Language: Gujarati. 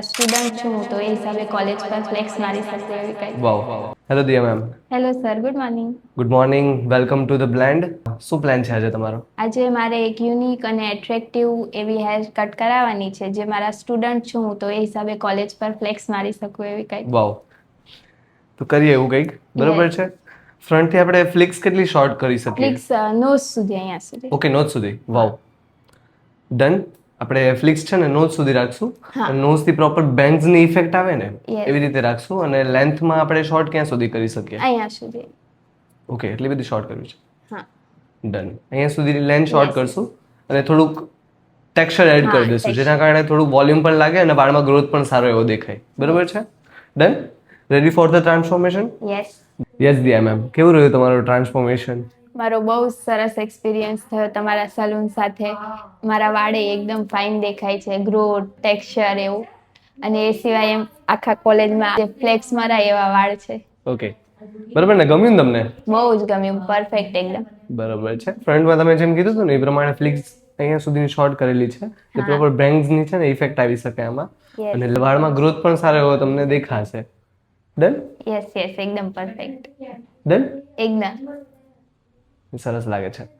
સ્ટુડન્ટ છું તો એ હિસાબે કોલેજ પર ફ્લેક્સ મારી શકું એવી કંઈ. Wow. Hello Diya ma'am. Hello sir, good morning. Good morning, welcome to the Blend. શું પ્લાન છે આજે તમારો? આજે મારે એક યુનિક અને એટ્રેક્ટિવ એવી હેર કટ કરાવવાની છે જે મારા સ્ટુડન્ટ છું તો એ હિસાબે કોલેજ પર ફ્લેક્સ મારી શકું એવી કંઈ. વાવ. તો કરીએ એવું કંઈક, બરોબર Yes. છે. ફ્રન્ટથી આપણે ફ્લિક્સ કેટલી શોર્ટ કરી શકીએ? ફ્લિક્સ નોઝ સુધી, અહીંયા સુધી. ઓકે, નોઝ સુધી. વાવ. ડન. આપણે ફ્લિક્સ છે ને નોઝ સુધી રાખશું. હા. અને નોઝથી પ્રોપર બેંગ્સની ઇફેક્ટ આવે ને Yes. એવી રીતે રાખશું. અને લેન્થમાં આપણે શોર્ટ ક્યાં સુધી કરી શકીએ? અહીંયા સુધી. ઓકે, એટલી બધી શોર્ટ કરવી છે. હા. ડન. અહીંયા સુધી લેન્થ શોર્ટ Yes. કરશું અને થોડુંક ટેક્સચર એડ હા, કરી દઈશું, texture. જેના કારણે થોડું વોલ્યુમ પણ લાગે અને વાળમાં ગ્રોથ પણ સારો એવો દેખાય. બરોબર છે? Done. Ready for the transformation? Yes. Yes Diya ma'am. કેવું રહ્યું તમારું ટ્રાન્સફોર્મેશન? મારો બહુ સરસ એક્સપિરિયન્સ થયો તમારા સલૂન સાથે. મારા વાળે એકદમ ફાઇન દેખાય છે, ગ્રોથ, ટેક્સચર એવું. અને એ સિવાય એમ આખા કોલેજમાં જે ફ્લેક્સ મરાય એવા વાળ છે. ઓકે, બરાબર ને? ગમ્યું ને તમને? બહુ જ ગમ્યું, પરફેક્ટ એકદમ. બરાબર છે. ફ્રન્ટમાં તમે જેમ કીધું હતું ને એ પ્રમાણે ફ્લિક્સ અહીંયા સુધીની શોર્ટ કરેલી છે. એટલે હા. પ્રોપર બેંગ્સની છે ને ઇફેક્ટ આવી શકે આમાં. Yes. અને વાળમાં ગ્રોથ પણ સારો એવો તમને દેખાશે. ડન? યસ યસ, એકદમ પરફેક્ટ. ડન? એકદમ. સરસ લાગે છે.